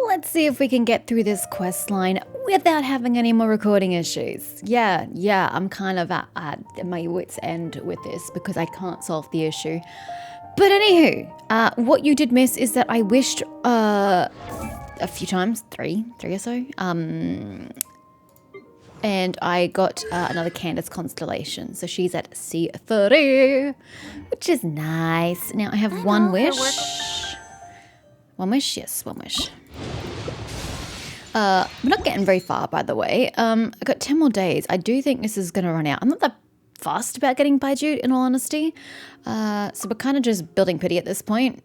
Let's see if we can get through this quest line without having any more recording issues. Yeah, I'm kind of at my wit's end with this because I can't solve the issue. But anywho, what you did miss is that I wished a few times, three or so, and I got another Candace constellation. So she's at C30, which is nice. Now I have one wish. One wish? Yes, one wish. We're not getting very far, by the way. I've got 10 more days. I do think this is going to run out. I'm not that fussed about getting Baiju, in all honesty. So we're kind of just building pity at this point.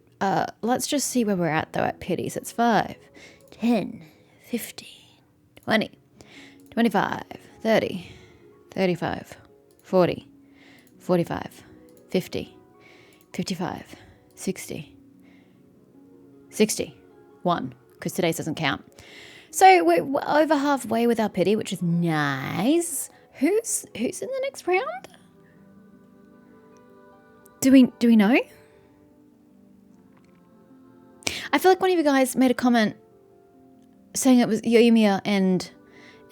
Let's just see where we're at, though, at pity. So it's 5, 10, 15, 20, 25, 30, 35, 40, 45, 50, 55, 60, 61, because today's doesn't count. So we're over halfway with our pity, which is nice. Who's in the next round? Do we know? I feel like one of you guys made a comment saying it was Yoimiya and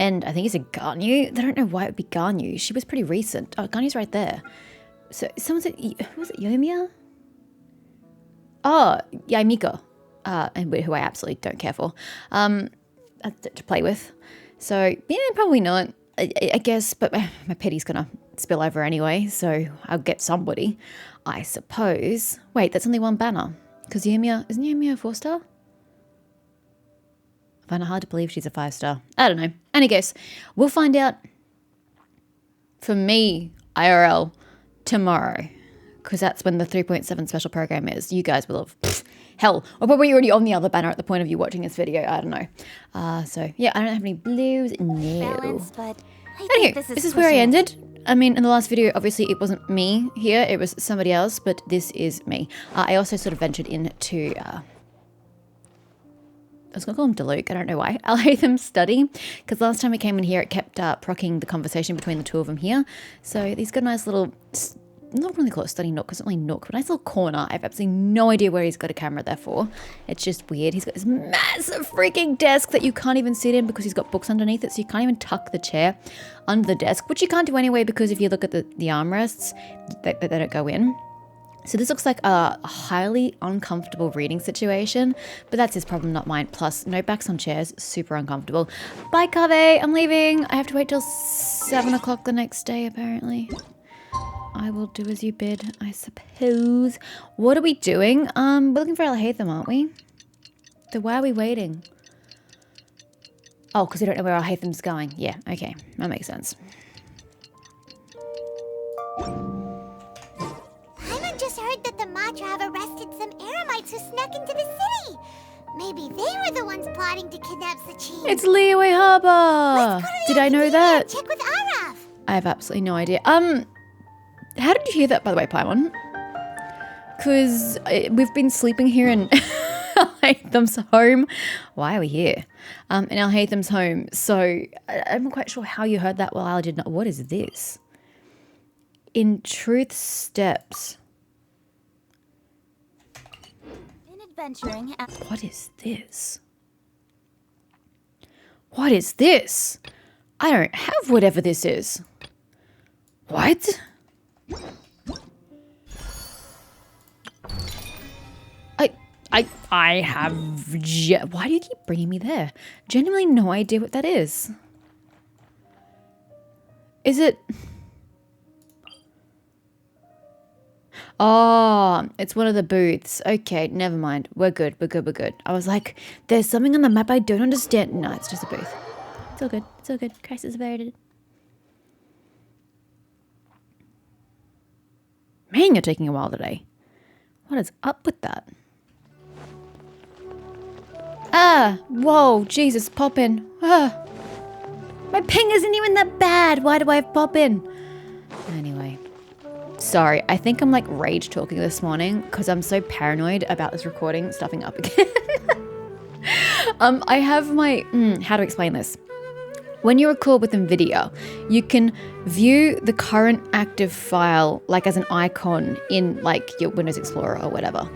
I think he said Ganyu. I don't know why it would be Ganyu. She was pretty recent. Oh, Ganyu's right there. So someone said, who was it, Yoimiya? Oh, Yaimiko. And who I absolutely don't care for. To play with. So, yeah, probably not, I guess, but my pity's gonna spill over anyway, so I'll get somebody, I suppose. Wait, that's only one banner, because isn't Yoimiya a 4-star? I find it hard to believe she's a 5-star. I don't know. Any guess, we'll find out for me, IRL, tomorrow, because that's when the 3.7 special program is. You guys will have... Hell, we're probably already on the other banner at the point of you watching this video. I don't know. So, yeah, I don't have any blues. No. Balance, but Anyway, this is where I ended. I mean, in the last video, obviously, it wasn't me here. It was somebody else, but this is me. I also sort of ventured into... I was going to call him Deluke. I don't know why. Alhaitham's study. Because last time we came in here, it kept procking the conversation between the two of them here. So he's got a nice little... not really call it a study nook, because it's not really nook, but a nice little corner. I have absolutely no idea where he's got a camera there for. It's just weird. He's got this massive freaking desk that you can't even sit in because he's got books underneath it, so you can't even tuck the chair under the desk, which you can't do anyway because if you look at the armrests, they don't go in. So this looks like a highly uncomfortable reading situation, but that's his problem, not mine. Plus, no backs on chairs, super uncomfortable. Bye, Kave, I'm leaving. I have to wait till 7 o'clock the next day, apparently. I will do as you bid, I suppose. What are we doing? We're looking for Alhaitham, aren't we? So why are we waiting? Oh, because we don't know where Alhaitham's going. Yeah, okay. That makes sense. Paimon just heard that the Matra have arrested some Eremites who snuck into the city. Maybe they were the ones plotting to kidnap Sachin. It's Leeway Harbor! Did I know that? Check with Araf. I have absolutely no idea. How did you hear that, by the way, Paimon? Because we've been sleeping here in Alhaitham's home. Why are we here? In Alhaitham's home. So I'm not quite sure how you heard that. Well, I did not. What is this? In Truth's Steps. Been adventuring. What is this? What is this? I don't have whatever this is. What? I have... Why do you keep bringing me there? Genuinely no idea what that is. Is it... Oh, it's one of the booths. Okay, never mind. We're good. I was like, there's something on the map I don't understand. No, it's just a booth. It's all good. Crisis averted. Man, you're taking a while today. What is up with that? Whoa, Jesus, pop in. My ping isn't even that bad. Why do I have pop in? Anyway, sorry. I think I'm like rage talking this morning because I'm so paranoid about this recording stuffing up again. I have my, how to explain this? When you record with NVIDIA, you can view the current active file like as an icon in like your Windows Explorer or whatever.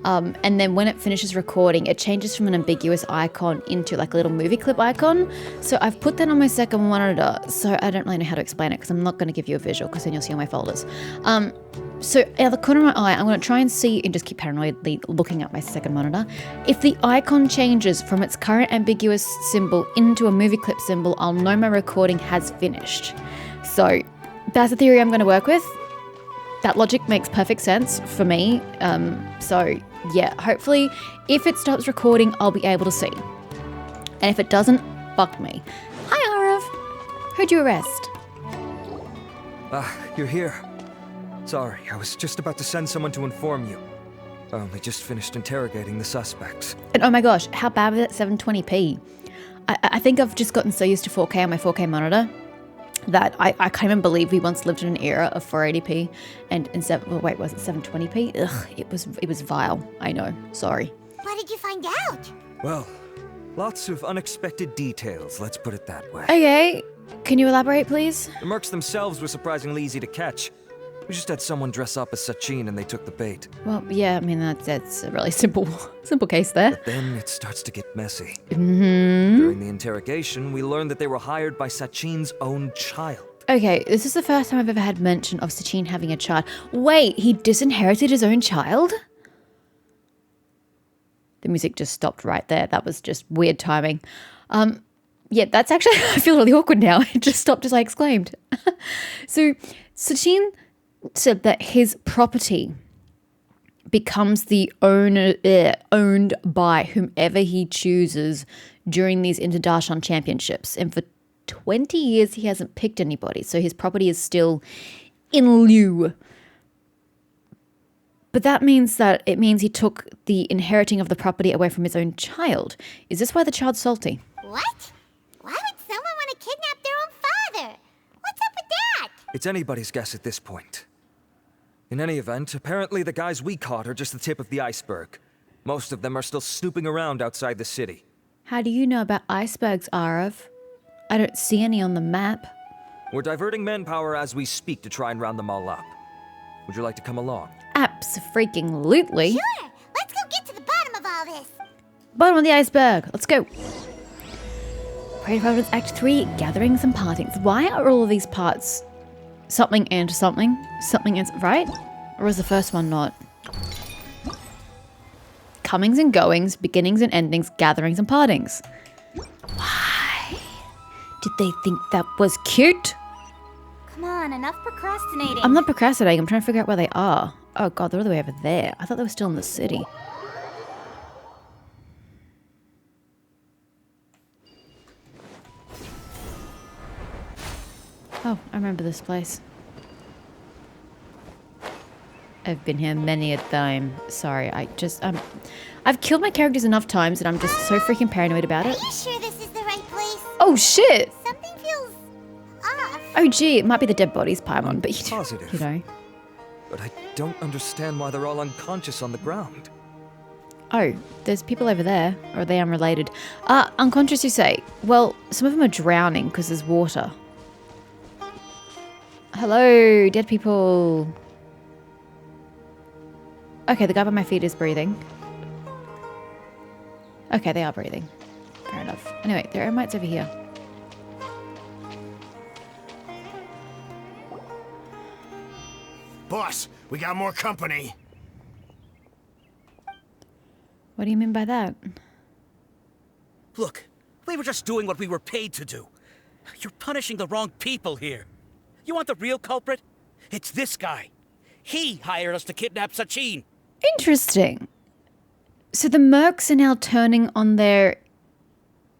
And then when it finishes recording, it changes from an ambiguous icon into like a little movie clip icon. So I've put that on my second monitor. So I don't really know how to explain it because I'm not going to give you a visual because then you'll see all my folders. So out the corner of my eye, I'm going to try and see and just keep paranoidly looking at my second monitor. If the icon changes from its current ambiguous symbol into a movie clip symbol, I'll know my recording has finished. So that's the theory I'm going to work with. That logic makes perfect sense for me. So yeah, hopefully if it stops recording, I'll be able to see. And if it doesn't, fuck me. Hi, Arav. Who'd you arrest? You're here. Sorry, I was just about to send someone to inform you. I only just finished interrogating the suspects. And oh my gosh, how bad was it? 720p. I think I've just gotten so used to 4K on my 4K monitor that I can't even believe we once lived in an era of 480p and was it 720p? Ugh, it was vile. I know. Sorry. What did you find out? Well, lots of unexpected details, let's put it that way. Okay, can you elaborate, please? The mercs themselves were surprisingly easy to catch. We just had someone dress up as Sachin and they took the bait. Well, yeah, I mean, that's a really simple case there. But then it starts to get messy. Mm-hmm. During the interrogation, we learned that they were hired by Sachin's own child. Okay, this is the first time I've ever had mention of Sachin having a child. Wait, he disinherited his own child? The music just stopped right there. That was just weird timing. Yeah, that's actually, I feel really awkward now. It just stopped as I exclaimed. So Sachin said that his property becomes the owned by whomever he chooses during these Interdarshan championships. And for 20 years, he hasn't picked anybody. So his property is still in lieu. But that means he took the inheriting of the property away from his own child. Is this why the child's salty? What? Why would someone want to kidnap their own father? What's up with that? It's anybody's guess at this point. In any event, apparently the guys we caught are just the tip of the iceberg. Most of them are still snooping around outside the city. How do you know about icebergs, Arav? I don't see any on the map. We're diverting manpower as we speak to try and round them all up. Would you like to come along? Abso-freaking-lutely. Sure. Let's go get to the bottom of all this. Bottom of the iceberg. Let's go. Parade of Providence Act 3, Gatherings and Partings. Why are all of these parts something and something? Something and... Right? Or is the first one not? Comings and goings, beginnings and endings, gatherings and partings. Why? Did they think that was cute? Come on, enough procrastinating. I'm not procrastinating. I'm trying to figure out where they are. Oh god, they're all the way over there. I thought they were still in the city. Oh, I remember this place. I've been here many a time. Sorry, I've killed my characters enough times and I'm just so freaking paranoid about it. Are you sure this is the right place? Oh shit! Something feels off. Oh gee, it might be the dead bodies Paimon, but Positive. you know. But I don't understand why they're all unconscious on the ground. Oh, there's people over there. Or are they unrelated? Unconscious you say? Well, some of them are drowning because there's water. Hello, dead people. Okay, the guy by my feet is breathing. Okay, they are breathing. Fair enough. Anyway, there are mites over here. Boss, we got more company. What do you mean by that? Look, we were just doing what we were paid to do. You're punishing the wrong people here. You want the real culprit? It's this guy. He hired us to kidnap Sachin. Interesting. So the mercs are now turning on their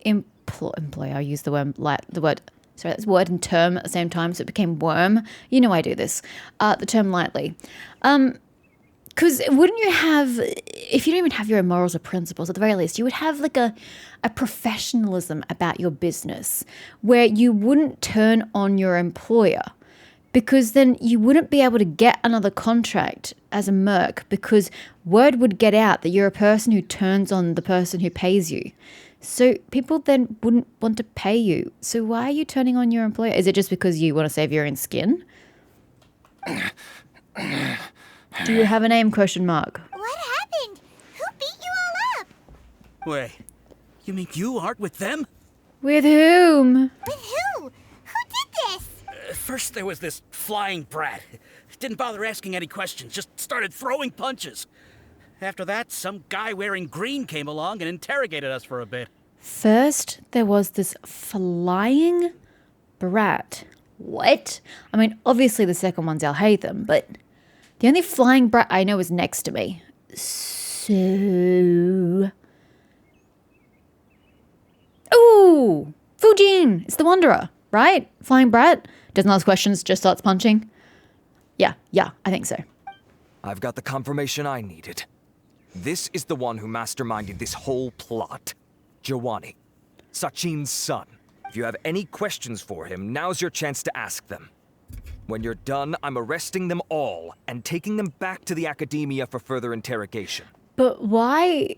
employer. I use the word sorry, that's word and term at the same time, so it became worm. You know I do this. The term lightly. Because wouldn't you have, if you don't even have your own morals or principles, at the very least, you would have like a professionalism about your business where you wouldn't turn on your employer, because then you wouldn't be able to get another contract as a merc, because word would get out that you're a person who turns on the person who pays you. So people then wouldn't want to pay you. So why are you turning on your employer? Is it just because you want to save your own skin? Do you have a name, question mark? What happened? Wait, you mean you aren't with them? With whom? With who? Who did this? First there was this flying brat. Didn't bother asking any questions, just started throwing punches. After that, some guy wearing green came along and interrogated us for a bit. First, there was this flying brat. What? I mean, obviously the second one's Alhaitham, but the only flying brat I know is next to me. So... Ooh! Fujin! It's the Wanderer, right? Flying brat? Doesn't ask questions, just starts punching. Yeah, I think so. I've got the confirmation I needed. This is the one who masterminded this whole plot. Giovanni, Sachin's son. If you have any questions for him, now's your chance to ask them. When you're done, I'm arresting them all and taking them back to the academia for further interrogation. But why...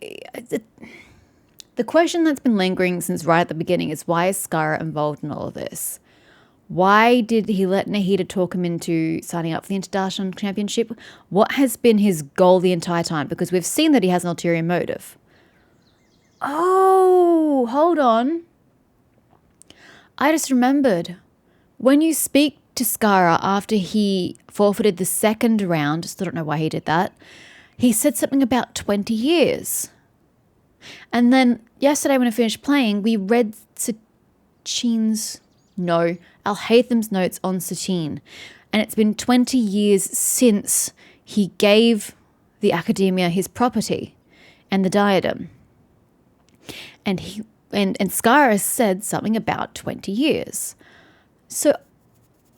The question that's been lingering since right at the beginning is why is Skara involved in all of this? Why did he let Nahida talk him into signing up for the International Championship? What has been his goal the entire time? Because we've seen that he has an ulterior motive. Oh, hold on. I just remembered. When you speak to Skara after he forfeited the second round, still don't know why he did that, he said something about 20 years. And then yesterday when I finished playing, we read Alhaitham's notes on Sachin. And it's been 20 years since he gave the academia his property and the diadem. And Skara said something about 20 years. So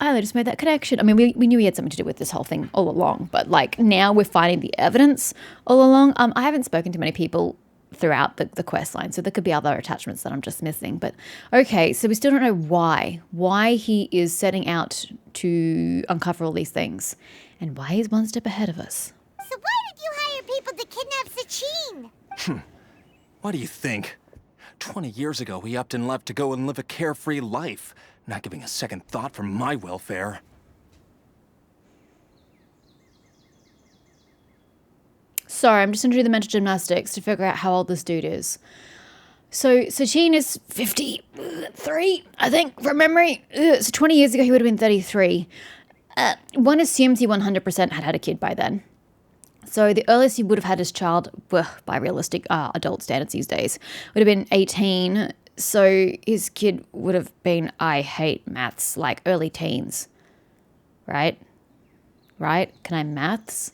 I only just made that connection. I mean, we knew he had something to do with this whole thing all along, but like now we're finding the evidence all along. I haven't spoken to many people throughout the quest line, so there could be other attachments that I'm just missing. But okay, so we still don't know why he is setting out to uncover all these things and why he's one step ahead of us. So why did you hire people to kidnap Sachin? What do you think? 20 years ago, he upped and left to go and live a carefree life, not giving a second thought for my welfare. Sorry, I'm just going to do the mental gymnastics to figure out how old this dude is. So Sachin is 53, I think, from memory. So 20 years ago, he would have been 33. One assumes he 100% had a kid by then. So the earliest he would have had his child, by realistic adult standards these days, would have been 18. So his kid would have been, I hate maths, like early teens. Right? Can I maths?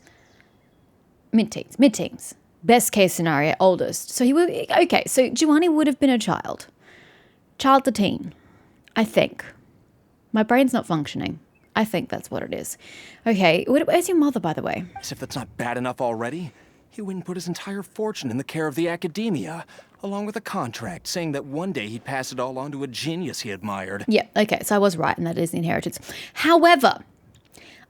Mid-teens. Best case scenario, oldest. So he would, okay, so Giovanni would have been a child. Child to teen, I think. My brain's not functioning. I think that's what it is. Okay, where's your mother, by the way? As if that's not bad enough already, he went and put his entire fortune in the care of the academia, along with a contract saying that one day he'd pass it all on to a genius he admired. Yeah, okay, so I was right, and that is the inheritance. However,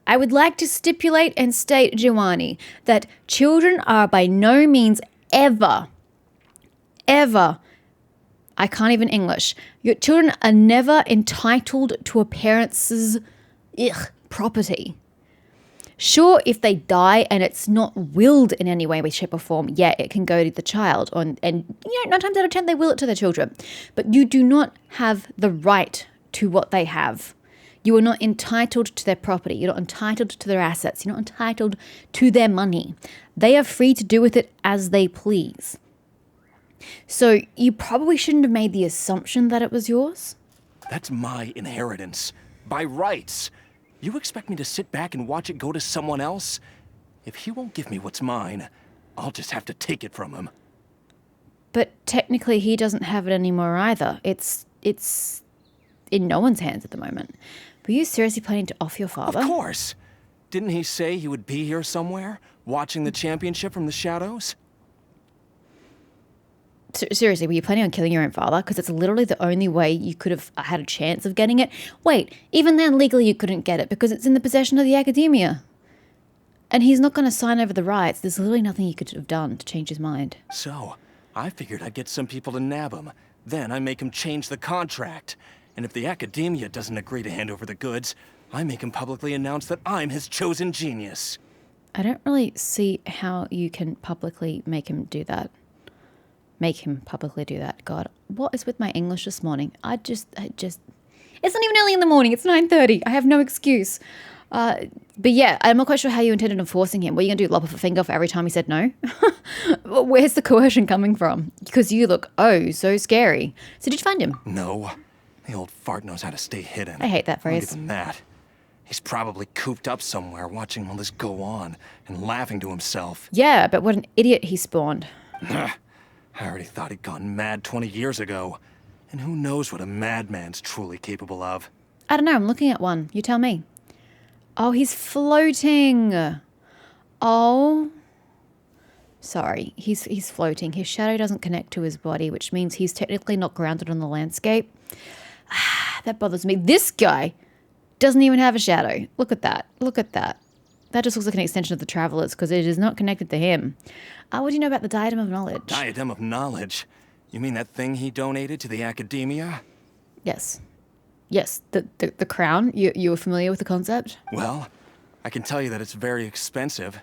I would like to stipulate and state, Giovanni, that children are by no means ever, I can't even English, your children are never entitled to a parent's property. Sure, if they die and it's not willed in any way, shape or form, yeah, it can go to the child. And 9 times out of 10, they will it to their children. But you do not have the right to what they have. You are not entitled to their property. You're not entitled to their assets. You're not entitled to their money. They are free to do with it as they please. So you probably shouldn't have made the assumption that it was yours. That's my inheritance. By rights. You expect me to sit back and watch it go to someone else? If he won't give me what's mine, I'll just have to take it from him. But technically he doesn't have it anymore either. It's in no one's hands at the moment. Were you seriously planning to off your father? Of course! Didn't he say he would be here somewhere, watching the championship from the shadows? Seriously, were you planning on killing your own father? Because it's literally the only way you could have had a chance of getting it. Wait, even then legally you couldn't get it because it's in the possession of the academia. And he's not going to sign over the rights. There's literally nothing he could have done to change his mind. So, I figured I'd get some people to nab him. Then I make him change the contract. And if the academia doesn't agree to hand over the goods, I make him publicly announce that I'm his chosen genius. I don't really see how you can publicly make him do that. Make him publicly do that. God, what is with my English this morning? It's not even early in the morning. It's 9:30. I have no excuse. But yeah, I'm not quite sure how you intended enforcing him. Were you going to do lop off a finger for every time he said no? Where's the coercion coming from? Because you look, so scary. So did you find him? No. The old fart knows how to stay hidden. I hate that I'll phrase. give him that. He's probably cooped up somewhere watching all this go on and laughing to himself. Yeah, but what an idiot he spawned. I already thought he'd gone mad 20 years ago. And who knows what a madman's truly capable of. I don't know. I'm looking at one. You tell me. Oh, he's floating. Oh. Sorry. He's floating. His shadow doesn't connect to his body, which means he's technically not grounded on the landscape. That bothers me. This guy doesn't even have a shadow. Look at that. Look at that. That just looks like an extension of the Travelers because it is not connected to him. What do you know about the Diadem of Knowledge? Diadem of Knowledge? You mean that thing he donated to the academia? Yes. Yes, the crown. You were familiar with the concept? Well, I can tell you that it's very expensive.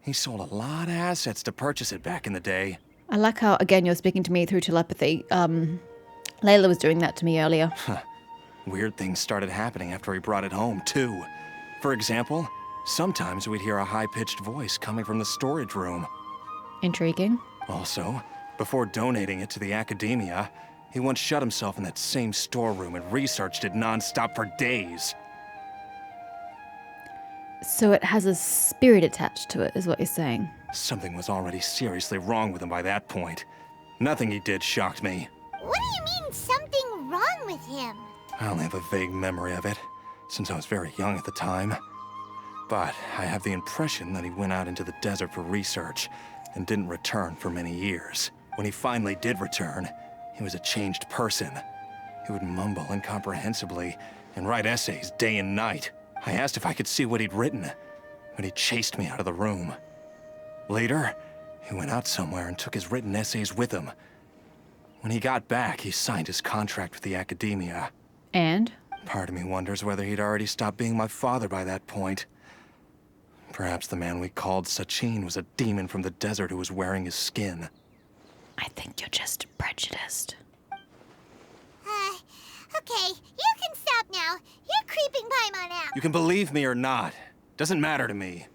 He sold a lot of assets to purchase it back in the day. I like how, again, you're speaking to me through telepathy. Layla was doing that to me earlier. Weird things started happening after he brought it home, too. For example, sometimes we'd hear a high-pitched voice coming from the storage room. Intriguing. Also, before donating it to the academia, he once shut himself in that same storeroom and researched it non-stop for days. So it has a spirit attached to it, is what you're saying. Something was already seriously wrong with him by that point. Nothing he did shocked me. What do you mean, something wrong with him? I only have a vague memory of it, since I was very young at the time. But I have the impression that he went out into the desert for research and didn't return for many years. When he finally did return, he was a changed person. He would mumble incomprehensibly and write essays day and night. I asked if I could see what he'd written, but he chased me out of the room. Later, he went out somewhere and took his written essays with him. When he got back, he signed his contract with the academia. And? Part of me wonders whether he'd already stopped being my father by that point. Perhaps the man we called Sachin was a demon from the desert who was wearing his skin. I think you're just prejudiced. Okay, you can stop now. You're creeping Paimon out. You can believe me or not. Doesn't matter to me.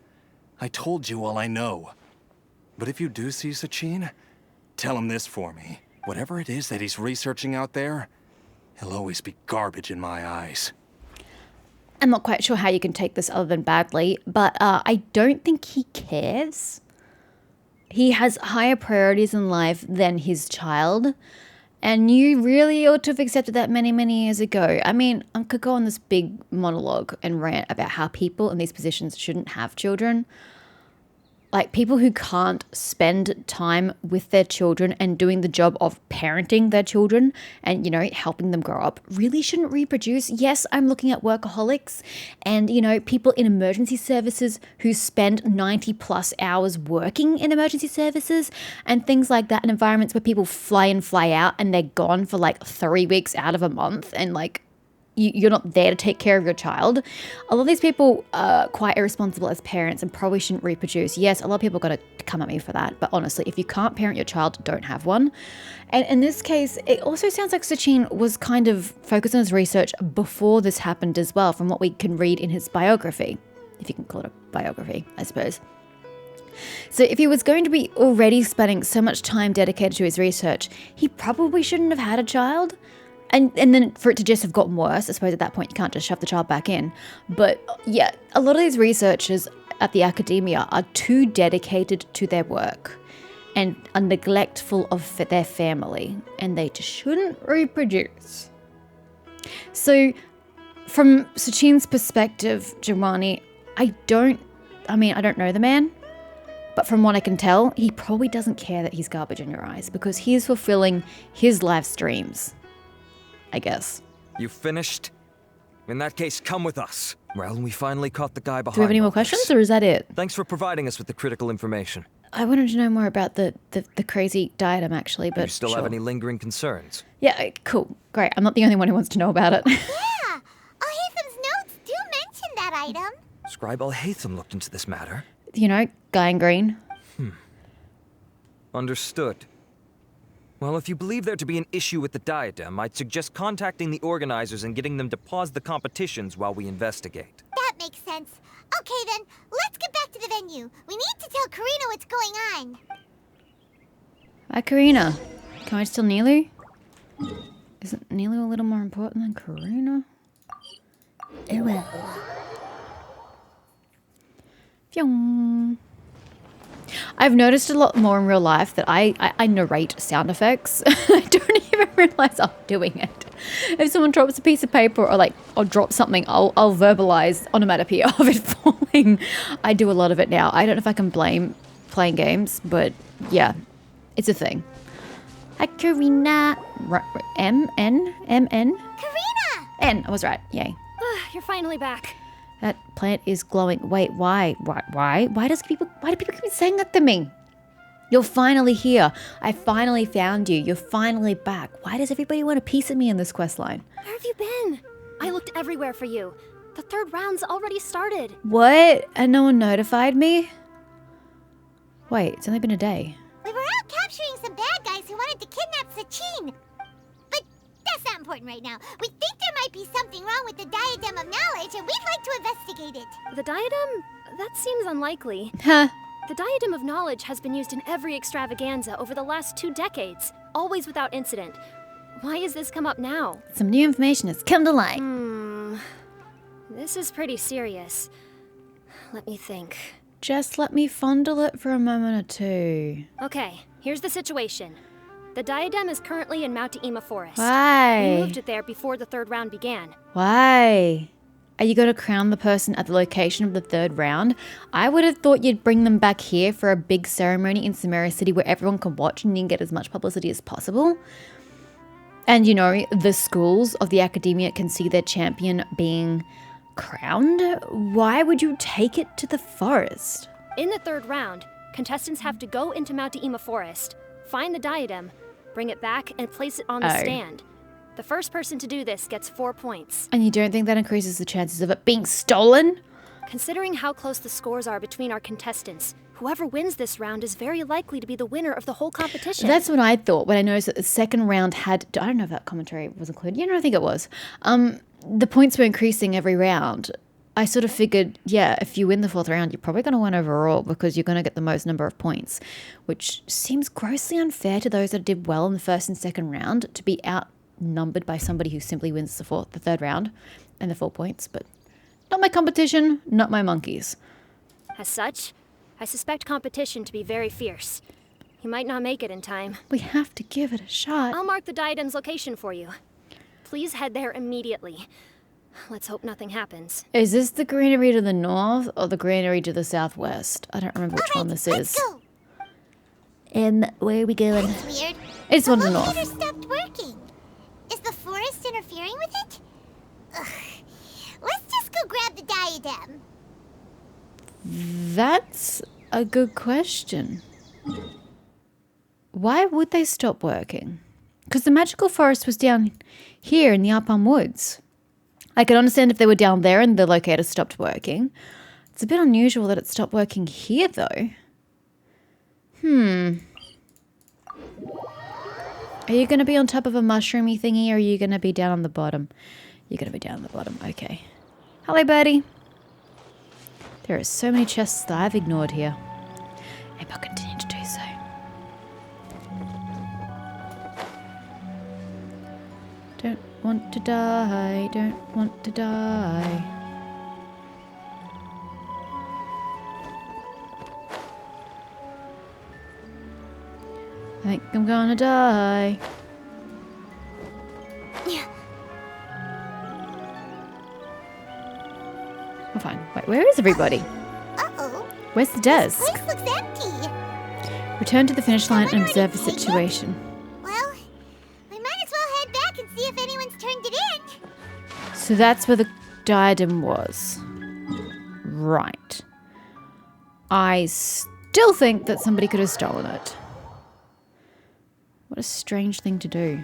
I told you all I know. But if you do see Sachin, tell him this for me. Whatever it is that he's researching out there, he'll always be garbage in my eyes. I'm not quite sure how you can take this other than badly, but I don't think he cares. He has higher priorities in life than his child, and you really ought to have accepted that many, many years ago. I mean, I could go on this big monologue and rant about how people in these positions shouldn't have children. Like, people who can't spend time with their children and doing the job of parenting their children and, helping them grow up really shouldn't reproduce. Yes, I'm looking at workaholics and, people in emergency services who spend 90 plus hours working in emergency services and things like that in environments where people fly in, fly out, and they're gone for like 3 weeks out of a month, and like, you're not there to take care of your child. A lot of these people are quite irresponsible as parents and probably shouldn't reproduce. Yes, a lot of people got to come at me for that. But honestly, if you can't parent your child, don't have one. And in this case, it also sounds like Sachin was kind of focused on his research before this happened as well, from what we can read in his biography. If you can call it a biography, I suppose. So if he was going to be already spending so much time dedicated to his research, he probably shouldn't have had a child. And then for it to just have gotten worse, I suppose at that point you can't just shove the child back in. But yeah, a lot of these researchers at the academia are too dedicated to their work and are neglectful of their family, and they just shouldn't reproduce. So from Sachin's perspective, Giovanni, I don't know the man, but from what I can tell, he probably doesn't care that he's garbage in your eyes because he is fulfilling his live streams, I guess. You finished? In that case, come with us. Well, we finally caught the guy behind. Do we have any more all this. questions, or is that it? Thanks for providing us with the critical information. I wanted to know more about the crazy diadem, actually, but You still sure. have any lingering concerns? Yeah, cool. Great. I'm not the only one who wants to know about it. Yeah, Alhatham's notes do mention that item. Scribe Alhatham looked into this matter. Guy in green. Understood. Well, if you believe there to be an issue with the diadem, I'd suggest contacting the organizers and getting them to pause the competitions while we investigate. That makes sense. Okay then, let's get back to the venue. We need to tell Karina what's going on. Hi, Karina. Can I steal Nilu? Isn't Nilu a little more important than Karina? It will. Fyong. I've noticed a lot more in real life that I narrate sound effects. I don't even realize I'm doing it. If someone drops a piece of paper or drops something, I'll verbalize onomatopoeia of it falling. I do a lot of it now. I don't know if I can blame playing games, but yeah, it's a thing. Hi, Karina. M-N? M-N? Karina! N. I was right. Yay. You're finally back. That plant is glowing. Wait, why? Why do people keep saying that to me? You're finally here. I finally found you. You're finally back. Why does everybody want a piece of me in this quest line? Where have you been? I looked everywhere for you. The third round's already started. What? And no one notified me? Wait, it's only been a day. We were out capturing some bad guys who wanted to kidnap Sachin. But that's not important right now. We think there might be something wrong with the diadem of knowledge, and we'd like to investigate it. The diadem? That seems unlikely. Huh. The diadem of knowledge has been used in every extravaganza over the last 2 decades, always without incident. Why has this come up now? Some new information has come to light. This is pretty serious. Let me think. Just let me fondle it for a moment or two. Okay, here's the situation. The diadem is currently in Mount Ima Forest. Why? We moved it there before the third round began. Why? Are you going to crown the person at the location of the third round? I would have thought you'd bring them back here for a big ceremony in Samara City where everyone can watch and you can get as much publicity as possible. And, you know, the schools of the academia can see their champion being crowned. Why would you take it to the forest? In the third round, contestants have to go into Mount Ima Forest, find the diadem, bring it back, and place it on the stand. The first person to do this gets 4 points. And you don't think that increases the chances of it being stolen? Considering how close the scores are between our contestants, whoever wins this round is very likely to be the winner of the whole competition. That's what I thought when I noticed that the second round had... I don't know if that commentary was included. Yeah, no, I think it was. The points were increasing every round. I sort of figured, yeah, if you win the fourth round, you're probably going to win overall because you're going to get the most number of points, which seems grossly unfair to those that did well in the first and second round to be outnumbered by somebody who simply wins the third round and the 4 points. But not my competition, not my monkeys. As such, I suspect competition to be very fierce. You might not make it in time. We have to give it a shot. I'll mark the diadem's location for you. Please head there immediately. Let's hope nothing happens. Is this the greenery to the north or the greenery to the southwest? I don't remember which one this is. Go. Where are we going? That's weird. It's one to the The north. locator stopped working. Is the forest interfering with it? Ugh. Let's just go grab the diadem. That's a good question. Why would they stop working? Because the magical forest was down here in the Arpon Woods. I can understand if they were down there and the locator stopped working. It's a bit unusual that it stopped working here, though. Are you going to be on top of a mushroomy thingy, or are you going to be down on the bottom? You're going to be down on the bottom. Okay. Hello, birdie. There are so many chests that I've ignored here. And I'll continue to do so. Don't want to die, don't want to die. I think I'm gonna die. I'm fine. Wait, where is everybody? Uh-oh. Where's the desk? Place looks empty. Return to the finish line and Someone observe the already paid situation. Well, we might as well head back and see if anyone's turned it in. So that's where the diadem was. Right. I still think that somebody could have stolen it. What a strange thing to do.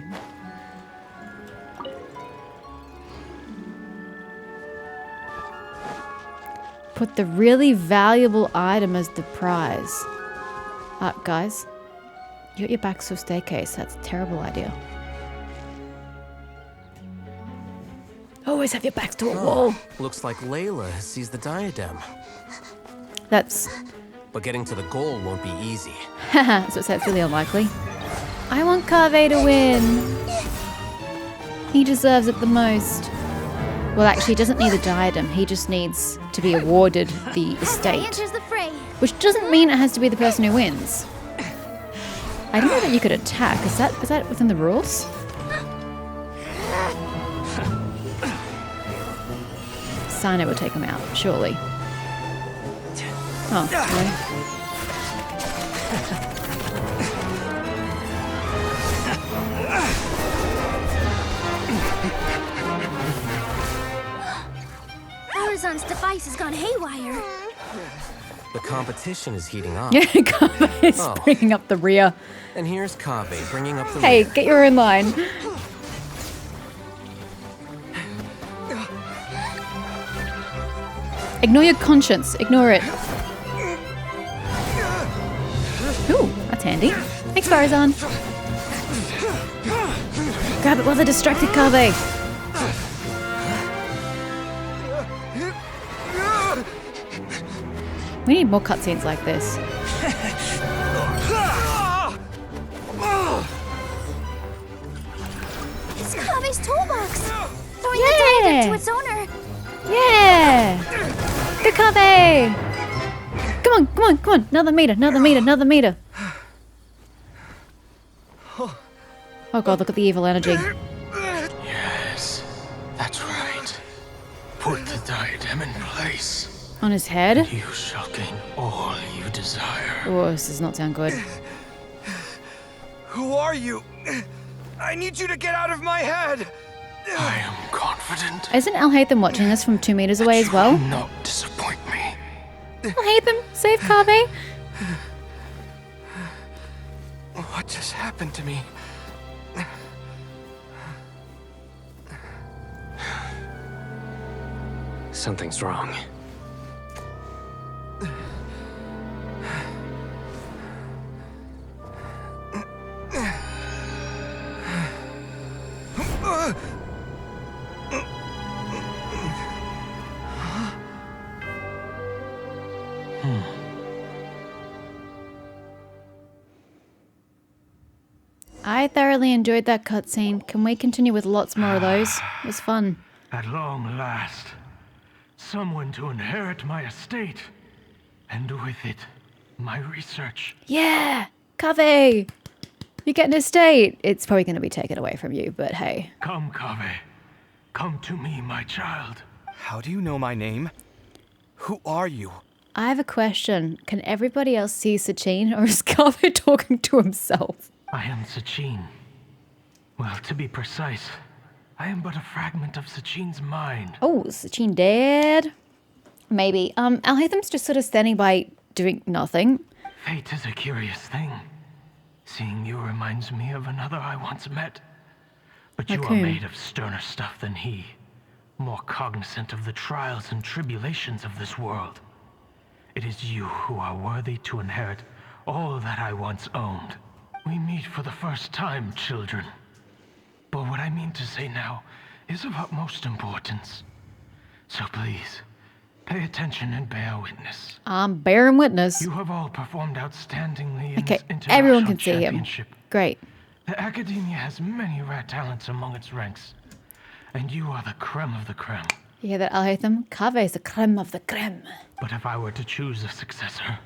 Put the really valuable item as the prize. Guys, You're at your back to a staircase. That's a terrible idea. Always have your backs to a wall. Looks like Layla has seized the diadem. That's... But getting to the goal won't be easy. Haha, so it's really unlikely. I want Kaveh to win. He deserves it the most. Well, actually, he doesn't need the diadem. He just needs to be awarded the estate. Enters the fray. Which doesn't mean it has to be the person who wins. I didn't know that you could attack. Is that within the rules? Sino would take him out, surely. Oh, really? Horizon's device has gone haywire. The competition is heating up. Yeah, Kaveh is Oh. bringing up the rear. And here's Kaveh bringing up the Hey, rear. get your own line. Ignore your conscience. Ignore it. Ooh, that's handy. Thanks, Farazan. Grab it while they're distracted, Kaveh. We need more cutscenes like this. It's Kaveh's toolbox. Throwing the diadem to its owner. Yeah! Good Kaveh! Come on, come on, come on! Another meter, another meter, another meter. Oh god, look at the evil energy. Yes, that's right. Put the diadem in place. On his head? You shall gain all you desire. Oh, this does not sound good. Who are you? I need you to get out of my head! I am confident. Isn't Alhaitham watching us from 2 meters away as well? Do not disappoint me. Alhaitham, save Kaveh! What just happened to me? Something's wrong. I thoroughly enjoyed that cutscene. Can we continue with lots more of those? It was fun. At long last, someone to inherit my estate, and with it, my research. Yeah! Kaveh! You get an estate! It's probably going to be taken away from you, but hey. Come, Kaveh. Come to me, my child. How do you know my name? Who are you? I have a question. Can everybody else see Sachin, or is Kaveh talking to himself? I am Sachin. Well, to be precise, I am but a fragment of Sachin's mind. Oh, is Sachin dead? Maybe. Alhaitham's just sort of standing by doing nothing. Fate is a curious thing. Seeing you reminds me of another I once met. But you Like are whom? made of sterner stuff than he. More cognizant of the trials and tribulations of this world. It is you who are worthy to inherit all that I once owned. We meet for the first time, children. But what I mean to say now is of utmost importance. So please, pay attention and bear witness. I'm bearing witness. You have all performed outstandingly in Okay, this international everyone can see him. championship. Great. The Academia has many rare talents among its ranks. And you are the creme of the creme. You hear that, Alhaitham? Kaveh's the creme of the creme. But if I were to choose a successor,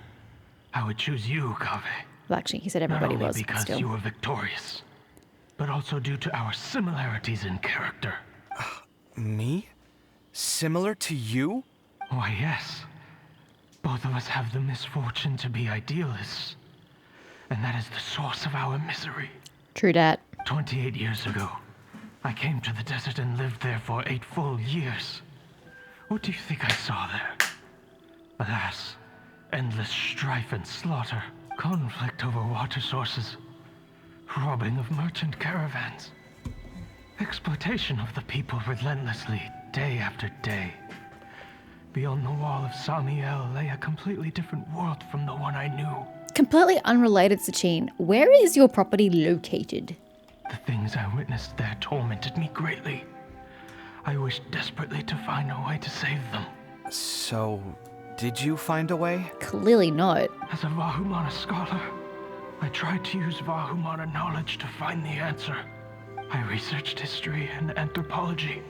I would choose you, Kaveh. Well, actually, he said Not everybody only was, but because still. you were victorious, but also due to our similarities in character. Me? Similar to you? Why, yes. Both of us have the misfortune to be idealists. And that is the source of our misery. True dat. 28 years ago, I came to the desert and lived there for 8 full years. What do you think I saw there? Alas, endless strife and slaughter, conflict over water sources, robbing of merchant caravans, exploitation of the people relentlessly, day after day. Beyond the wall of Samiel lay a completely different world from the one I knew. completely unrelated, Sachin, where is your property located? The things I witnessed there tormented me greatly. I wished desperately to find a way to save them. So, did you find a way? Clearly not. As a Vahumana scholar, I tried to use Vahumana knowledge to find the answer. I researched history and anthropology,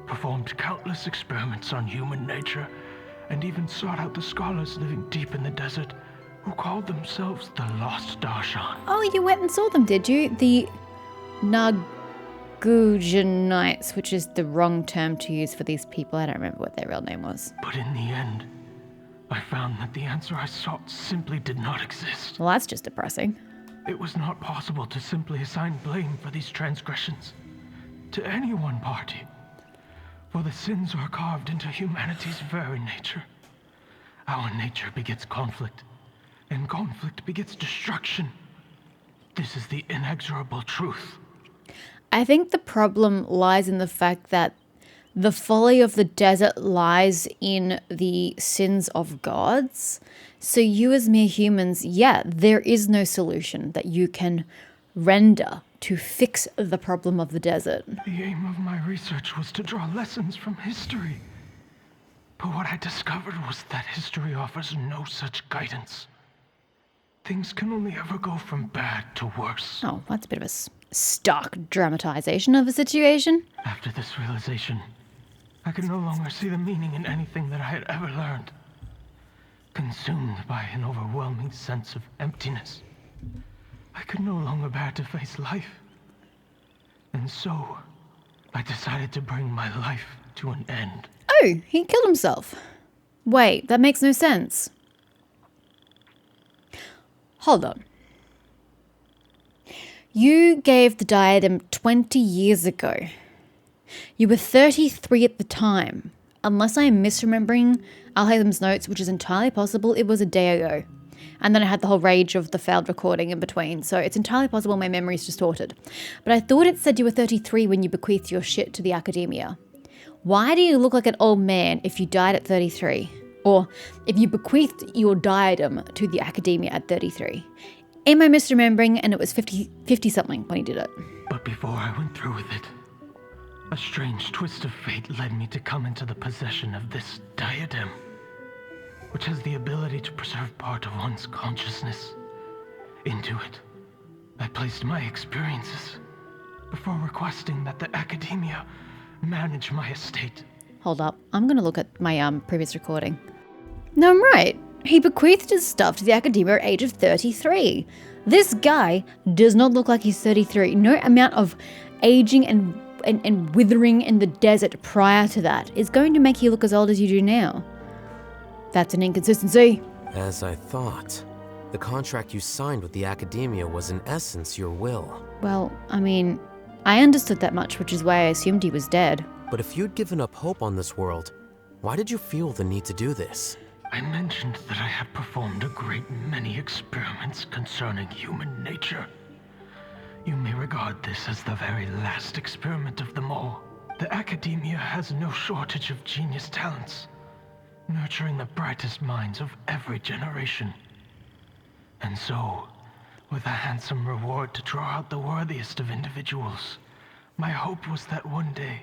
performed countless experiments on human nature, and even sought out the scholars living deep in the desert who called themselves the Lost Darshan. Oh, you went and saw them, did you? The Nagujanites, which is the wrong term to use for these people. I don't remember what their real name was. But in the end, I found that the answer I sought simply did not exist. Well, that's just depressing. It was not possible to simply assign blame for these transgressions to any one party, for the sins are carved into humanity's very nature. Our nature begets conflict, and conflict begets destruction. This is the inexorable truth. I think the problem lies in the fact that the folly of the desert lies in the sins of gods. So you as mere humans, yeah, there is no solution that you can render to fix the problem of the desert. The aim of my research was to draw lessons from history. But what I discovered was that history offers no such guidance. Things can only ever go from bad to worse. Oh, that's a bit of a stark dramatization of the situation. After this realization, I could no longer see the meaning in anything that I had ever learned. Consumed by an overwhelming sense of emptiness, I could no longer bear to face life. And so, I decided to bring my life to an end. Oh, he killed himself. Wait, that makes no sense. Hold on. You gave the diadem 20 years ago. You were 33 at the time. Unless I am misremembering Alhaitham's notes, which is entirely possible, it was a day ago. And then I had the whole rage of the failed recording in between, so it's entirely possible my memory's distorted. But I thought it said you were 33 when you bequeathed your shit to the academia. Why do you look like an old man if you died at 33? Or if you bequeathed your diadem to the academia at 33? Am I misremembering and it was 50-something when he did it? But before I went through with it, a strange twist of fate led me to come into the possession of this diadem, which has the ability to preserve part of one's consciousness. Into it, I placed my experiences before requesting that the academia manage my estate. Hold up, I'm gonna look at my previous recording. No, I'm right. He bequeathed his stuff to the academia at age of 33. This guy does not look like he's 33. No amount of aging and withering in the desert prior to that is going to make you look as old as you do now. That's an inconsistency. As I thought, the contract you signed with the academia was in essence your will. Well, I mean, I understood that much, which is why I assumed he was dead. But if you'd given up hope on this world, why did you feel the need to do this? I mentioned that I had performed a great many experiments concerning human nature. You may regard this as the very last experiment of them all. The academia has no shortage of genius talents, nurturing the brightest minds of every generation. And so, with a handsome reward to draw out the worthiest of individuals, my hope was that one day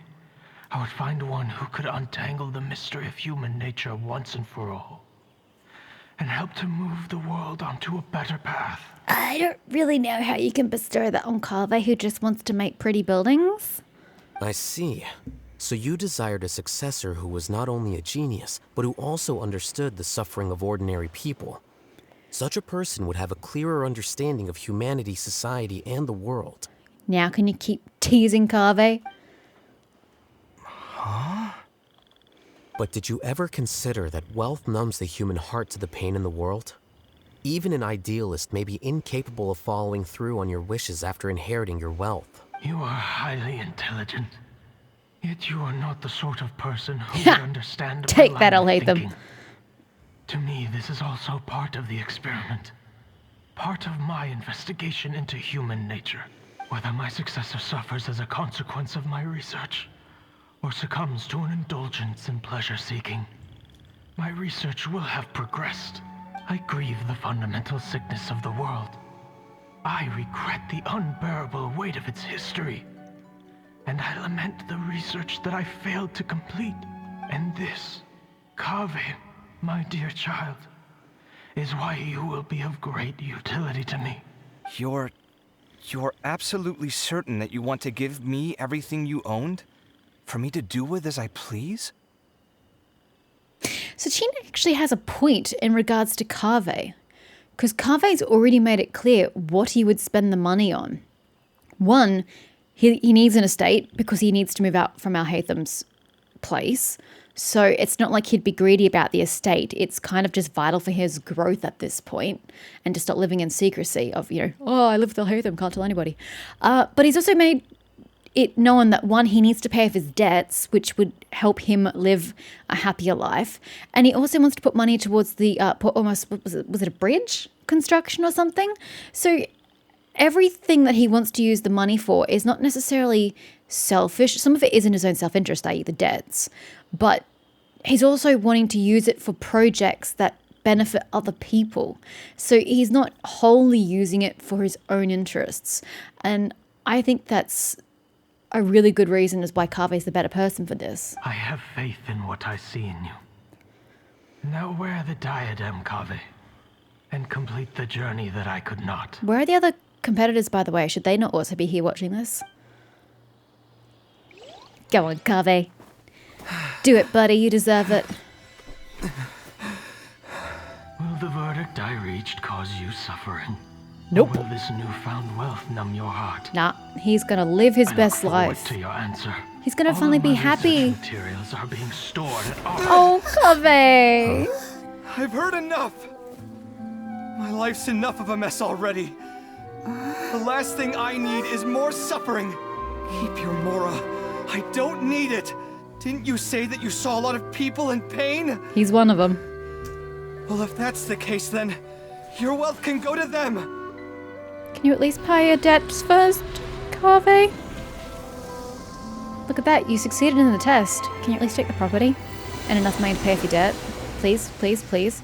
I would find one who could untangle the mystery of human nature once and for all, and help to move the world onto a better path. I don't really know how you can bestow that on Kaveh, who just wants to make pretty buildings. I see. So you desired a successor who was not only a genius, but who also understood the suffering of ordinary people. Such a person would have a clearer understanding of humanity, society, and the world. Now can you keep teasing Kaveh? But did you ever consider that wealth numbs the human heart to the pain in the world? Even an idealist may be incapable of following through on your wishes after inheriting your wealth. You are highly intelligent, yet you are not the sort of person who would understand my Take that, line of I'll hate them. thinking. To me, this is also part of the experiment. Part of my investigation into human nature. Whether my successor suffers as a consequence of my research, or succumbs to an indulgence in pleasure-seeking, my research will have progressed. I grieve the fundamental sickness of the world. I regret the unbearable weight of its history. And I lament the research that I failed to complete. And this, Kaveh, my dear child, is why you will be of great utility to me. You're absolutely certain that you want to give me everything you owned? For me to do with as I please? Sachin actually has a point in regards to Kaveh, because Kaveh's already made it clear what he would spend the money on. One, he needs an estate because he needs to move out from Alhatham's place. So it's not like he'd be greedy about the estate. It's kind of just vital for his growth at this point, and to stop living in secrecy of, oh, I live with Alhatham, can't tell anybody. But he's also made it known that, one, he needs to pay off his debts, which would help him live a happier life. And he also wants to put money towards the, was it a bridge construction or something? So everything that he wants to use the money for is not necessarily selfish. Some of it is in his own self-interest, i.e. the debts. But he's also wanting to use it for projects that benefit other people. So he's not wholly using it for his own interests. And I think that's a really good reason as why Kaveh's the better person for this. I have faith in what I see in you. Now wear the diadem, Kaveh, and complete the journey that I could not. Where are the other competitors, by the way? Should they not also be here watching this? Go on, Kaveh. Do it, buddy. You deserve it. Will the verdict I reached cause you suffering? Nope. Or will this newfound wealth numb your heart? Nah, he's gonna live his I best look forward life. to your answer. He's gonna All finally of be my happy. research materials are being stored at all. Oh, Kaveh! I've heard enough! My life's enough of a mess already. The last thing I need is more suffering. Keep your Mora. I don't need it. Didn't you say that you saw a lot of people in pain? He's one of them. Well, if that's the case, then your wealth can go to them. Can you at least pay your debts first, Kaveh? Look at that, you succeeded in the test. Can you at least take the property? And enough money to pay off your debt? Please, please, please.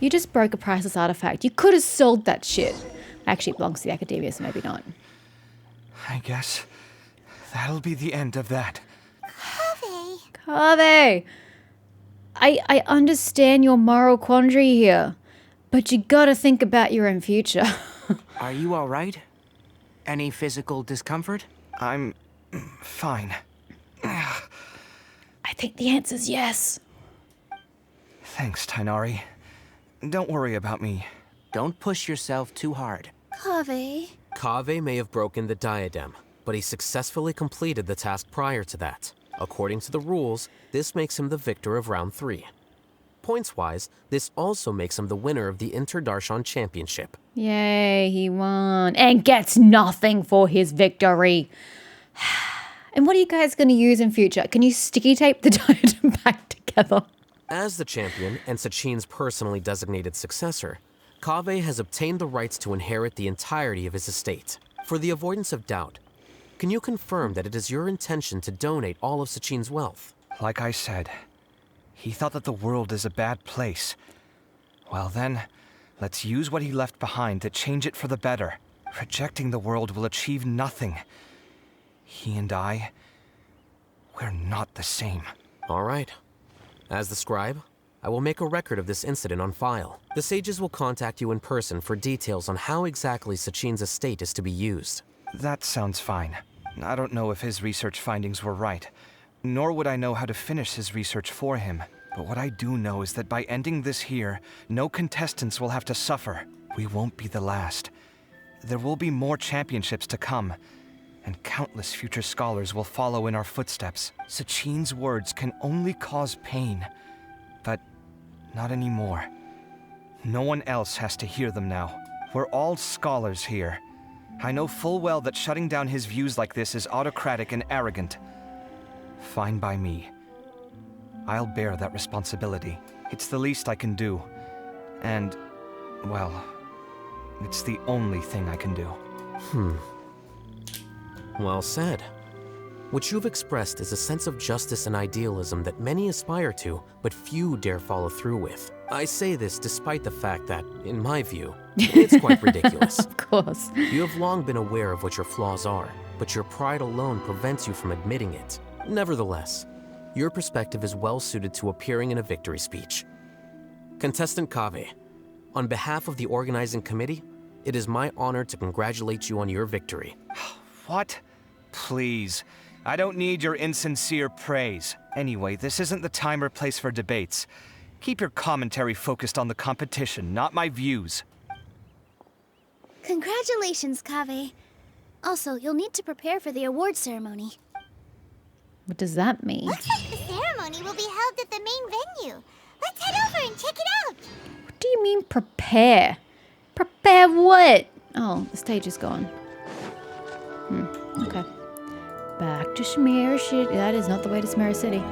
You just broke a priceless artifact. You could have sold that shit. Actually, it belongs to the Academia, so maybe not. I guess that'll be the end of that. Kaveh! I understand your moral quandary here, but you gotta think about your own future. Are you all right? Any physical discomfort? I'm fine. I think the answer's yes. Thanks, Tainari. Don't worry about me. Don't push yourself too hard. Kaveh. Kaveh may have broken the diadem, but he successfully completed the task prior to that. According to the rules, this makes him the victor of round 3. Points-wise, this also makes him the winner of the Interdarshan Championship. Yay, he won. And gets nothing for his victory. And what are you guys going to use in future? Can you sticky tape the diadem back together? As the champion and Sachin's personally designated successor, Kaveh has obtained the rights to inherit the entirety of his estate. For the avoidance of doubt, can you confirm that it is your intention to donate all of Sachin's wealth? Like I said, he thought that the world is a bad place. Well then, let's use what he left behind to change it for the better. Rejecting the world will achieve nothing. He and I, we're not the same. All right. As the scribe, I will make a record of this incident on file. The sages will contact you in person for details on how exactly Sachin's estate is to be used. That sounds fine. I don't know if his research findings were right, nor would I know how to finish his research for him. But what I do know is that by ending this here, no contestants will have to suffer. We won't be the last. There will be more championships to come, and countless future scholars will follow in our footsteps. Sachin's words can only cause pain, but not anymore. No one else has to hear them now. We're all scholars here. I know full well that shutting down his views like this is autocratic and arrogant. Fine by me. I'll bear that responsibility. It's the least I can do. And, well, it's the only thing I can do. Well said. What you've expressed is a sense of justice and idealism that many aspire to, but few dare follow through with. I say this despite the fact that, in my view, it's quite ridiculous. Of course. You have long been aware of what your flaws are, but your pride alone prevents you from admitting it. Nevertheless, your perspective is well suited to appearing in a victory speech. Contestant Kaveh, on behalf of the organizing committee, it is my honor to congratulate you on your victory. What? Please. I don't need your insincere praise. Anyway, this isn't the time or place for debates. Keep your commentary focused on the competition, not my views. Congratulations, Kaveh. Also, you'll need to prepare for the award ceremony. What does that mean? Looks like the ceremony will be held at the main venue. Let's head over and check it out. What do you mean prepare? Prepare what? Oh, the stage is gone. Okay. Back to Shmera City. That is not the way to Shmera City.